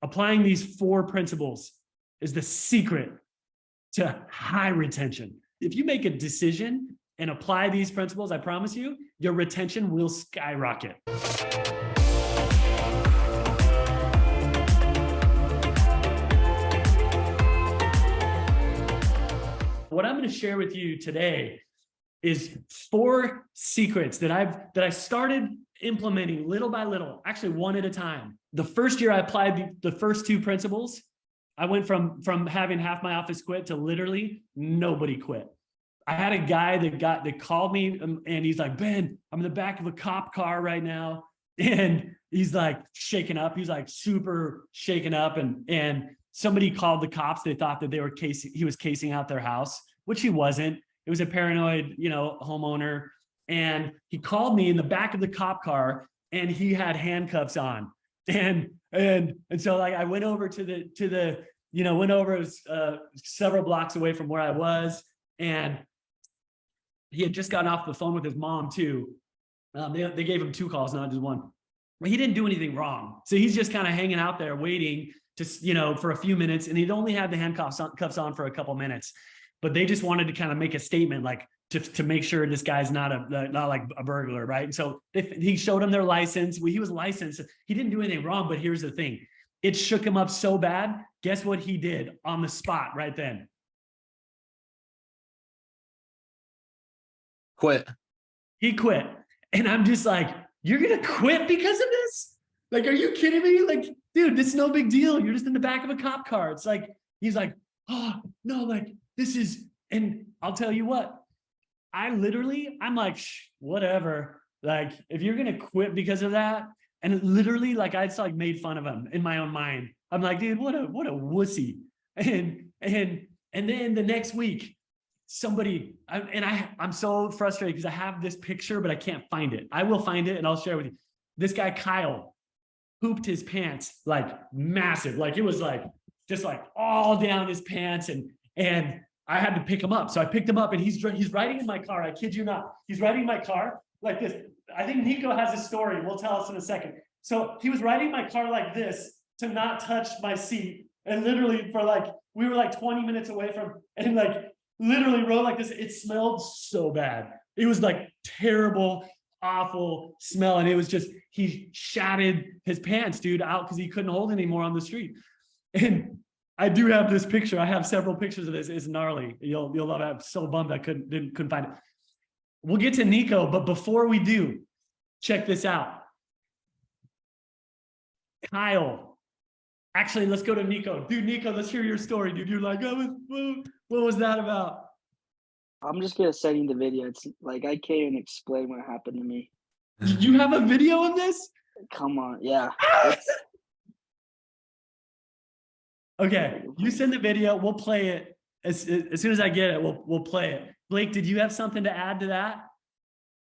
Applying these 4 principles is the secret to high retention. If you make a decision and apply these principles, I promise you, your retention will skyrocket. What I'm going to share with you today is 4 secrets that I started implementing little by little, actually one at a time. The first year I applied the first 2 principles, I went from having half my office quit to literally nobody quit. I had a guy that called me and he's like, Ben, I'm in the back of a cop car right now. And he's like shaken up. He's like super shaken up. And somebody called the cops. They thought that he was casing out their house, which he wasn't. It was a paranoid, homeowner. And he called me in the back of the cop car and he had handcuffs on. And so like I went over several blocks away from where I was, and he had just gotten off the phone with his mom too. They gave him 2 calls, not just 1. But he didn't do anything wrong. So he's just kind of hanging out there waiting to, for a few minutes, and he'd only had the handcuffs on for a couple minutes. But they just wanted to kind of make a statement, like to make sure this guy's not like a burglar, right? And so he showed him their license. He was licensed. He didn't do anything wrong, but here's the thing. It shook him up so bad. Guess what he did on the spot right then? Quit. He quit. And I'm just like, you're going to quit because of this? Like, are you kidding me? Like, dude, this is no big deal. You're just in the back of a cop car. It's like, he's like, oh, no, like this is, and I'll tell you what, I'm like, whatever. Like, if you're going to quit because of that, and literally like, I just like made fun of him in my own mind. I'm like, dude, what a wussy. And then the next week, I'm so frustrated because I have this picture, but I can't find it. I will find it and I'll share with you. This guy, Kyle, pooped his pants like massive. Like it was like, just like all down his pants. And I had to pick him up. So I picked him up and he's riding in my car. I kid you not. He's riding in my car like this. I think Nico has a story. We'll tell us in a second. So he was riding my car like this to not touch my seat. And literally we were like 20 minutes away from, and like literally rode like this. It smelled so bad. It was like terrible, awful smell. And it was just, he shattered his pants, dude, out because he couldn't hold anymore on the street. And I do have this picture. I have several pictures of this. It's gnarly. You'll love it. I'm so bummed I couldn't find it. We'll get to Nico, but before we do, check this out. Kyle. Actually, let's go to Nico. Dude, Nico, let's hear your story, dude. You're like, what was that about? I'm just gonna send you the video. It's like I can't even explain what happened to me. You have a video of this? Come on, yeah. Okay, you send the video. We'll play it as soon as I get it. We'll play it. Blake, did you have something to add to that?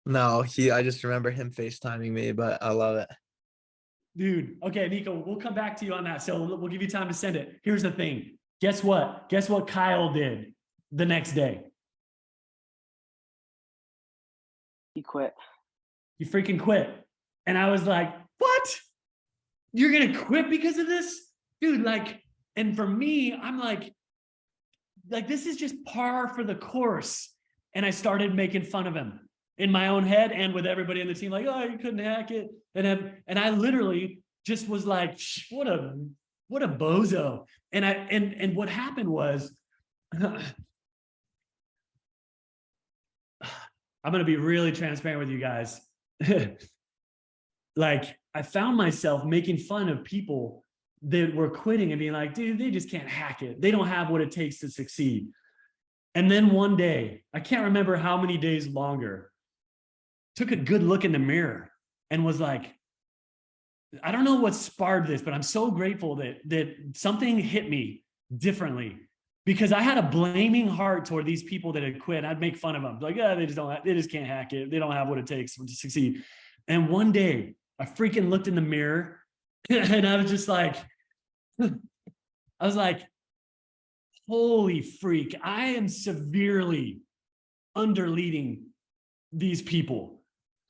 No, I just remember him FaceTiming me, but I love it. Dude, okay, Nico, we'll come back to you on that. So we'll give you time to send it. Here's the thing. Guess what? Guess what Kyle did the next day? He quit. He freaking quit. And I was like, what? You're going to quit because of this? Dude, like, and for me, I'm like, this is just par for the course. And I started making fun of him in my own head and with everybody in the team, like, oh, you couldn't hack it. And I literally just was like, what a bozo. And what happened was, I'm going to be really transparent with you guys. Like, I found myself making fun of people that were quitting and being like, dude, they just can't hack it. They don't have what it takes to succeed. And then one day, I can't remember how many days longer, took a good look in the mirror and was like, I don't know what sparked this, but I'm so grateful that something hit me differently, because I had a blaming heart toward these people that had quit. I'd make fun of them. Like, yeah, they just can't hack it. They don't have what it takes to succeed. And one day I freaking looked in the mirror and I was just like, holy freak, I am severely underleading these people.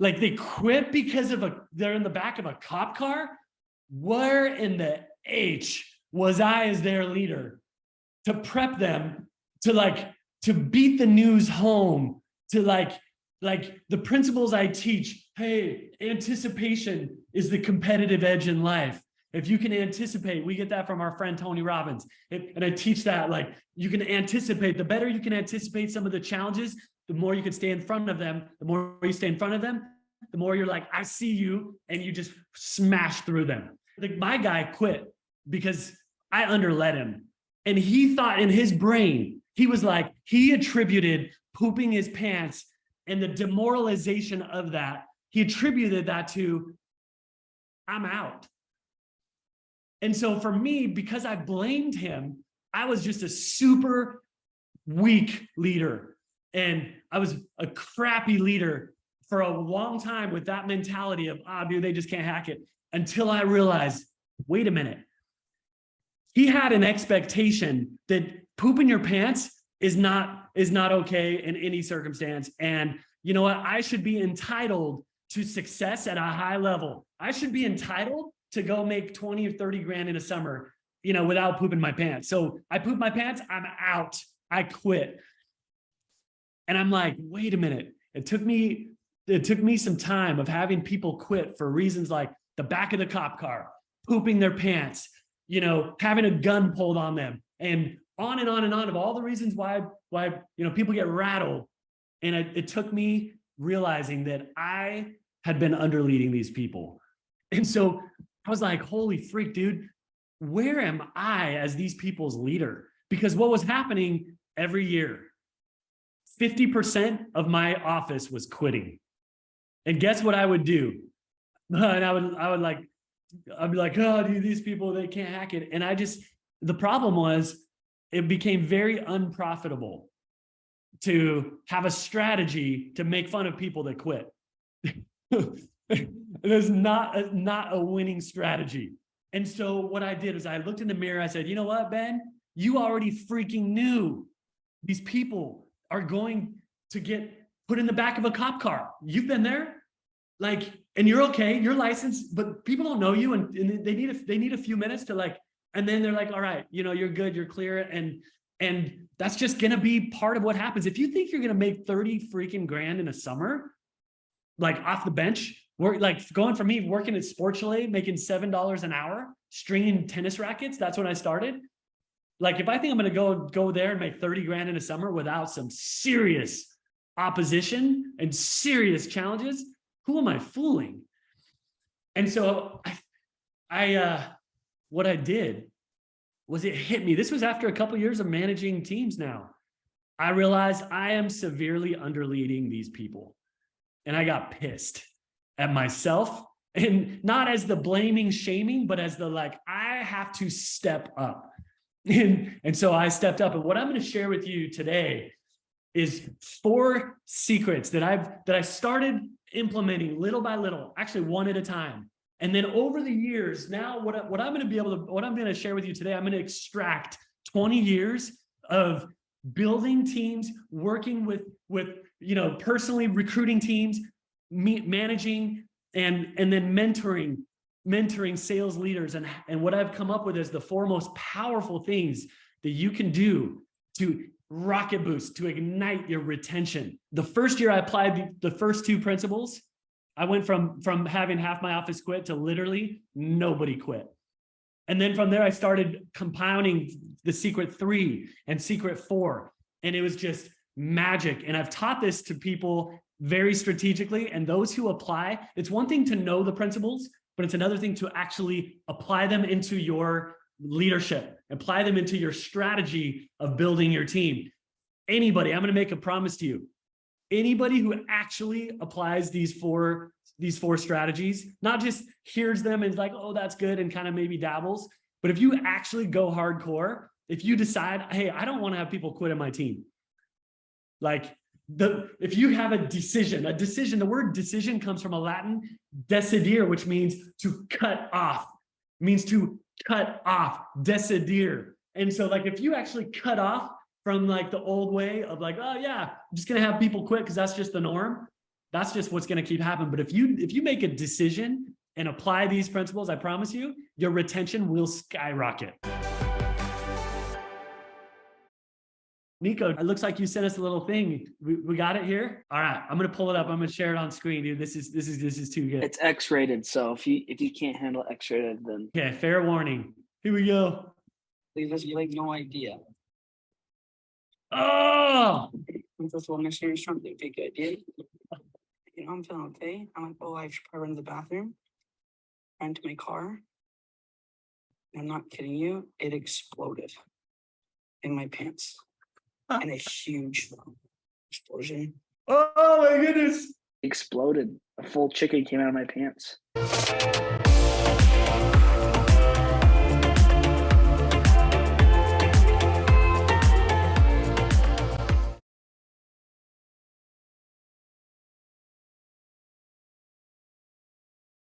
Like, they quit because they're in the back of a cop car. Where in the H was I as their leader to prep them to beat the news home, to like the principles I teach. Hey, anticipation is the competitive edge in life. If you can anticipate, we get that from our friend Tony Robbins. And I teach that, like, you can anticipate. The better you can anticipate some of the challenges, the more you can stay in front of them. The more you stay in front of them, the more you're like, I see you, and you just smash through them. Like, my guy quit because I underled him. And he thought in his brain, he was like, he attributed pooping his pants and the demoralization of that, he attributed that to, I'm out. And so for me, because I blamed him, I was just a super weak leader. And I was a crappy leader for a long time with that mentality of, dude, they just can't hack it. Until I realized, wait a minute. He had an expectation that pooping your pants is not okay in any circumstance. And you know what? I should be entitled to success at a high level. I should be entitled to go make 20 or 30 grand in a summer, without pooping my pants. So I poop my pants, I'm out. I quit. And I'm like, wait a minute. It took me some time of having people quit for reasons like the back of the cop car, pooping their pants, having a gun pulled on them, and on and on and on of all the reasons why people get rattled. And it took me realizing that I had been underleading these people. And so I was like, holy freak, dude, where am I as these people's leader? Because what was happening every year, 50% of my office was quitting. And guess what I would do? And I'd be like, oh, dude, these people, they can't hack it. And the problem was, it became very unprofitable to have a strategy to make fun of people that quit. There's not a winning strategy. And so what I did is I looked in the mirror, I said, you know what, Ben, you already freaking knew these people are going to get put in the back of a cop car. You've been there, and you're okay, you're licensed, but people don't know you, and they need a few minutes to and then they're like, all right, you're good, you're clear. And that's just going to be part of what happens. If you think you're going to make 30 freaking grand in a summer, off the bench, going from me working at Sports Chalet, making $7 an hour, stringing tennis rackets. That's when I started. If I think I'm going to go there and make 30 grand in a summer without some serious opposition and serious challenges, who am I fooling? And so what I did was, it hit me. This was after a couple of years of managing teams now. I realized I am severely underleading these people. And I got pissed at myself, and not as the blaming, shaming, but as I have to step up. And so I stepped up. And what I'm going to share with you today is 4 secrets that I started implementing little by little, actually one at a time. And then over the years, now what I'm going to share with you today, I'm going to extract 20 years of building teams, working with personally recruiting teams, managing, and then mentoring sales leaders. And what I've come up with is the 4 most powerful things that you can do to rocket boost, to ignite your retention. The first year I applied the first 2 principles, I went from having half my office quit to literally nobody quit. And then from there, I started compounding the secret 3 and secret 4. And it was just magic. And I've taught this to people very strategically. And those who apply, it's one thing to know the principles, but it's another thing to actually apply them into your leadership, apply them into your strategy of building your team. Anybody, I'm going to make a promise to you. Anybody who actually applies these four strategies, not just hears them and is like, oh, that's good, and kind of maybe dabbles, but if you actually go hardcore, if you decide, hey, I don't want to have people quit on my team. If you have a decision, the word decision comes from a Latin decidere, which means to cut off, decidere. And so if you actually cut off from the old way of oh yeah, I'm just going to have people quit because that's just the norm. That's just what's going to keep happening. But if you make a decision and apply these principles, I promise you, your retention will skyrocket. Nico, it looks like you sent us a little thing. We got it here. All right, I'm gonna pull it up. I'm gonna share it on screen, dude. This is too good. It's X-rated, so if you can't handle X-rated, then Okay, fair warning. Here we go. Leave us like no idea. Oh, First of all, next year you're trying to be a good idea. You know, I'm feeling okay. I'm like, oh, I should probably run to the bathroom. Ran to my car. I'm not kidding you. It exploded in my pants. And a huge explosion. oh my goodness. exploded. A full chicken came out of my pants.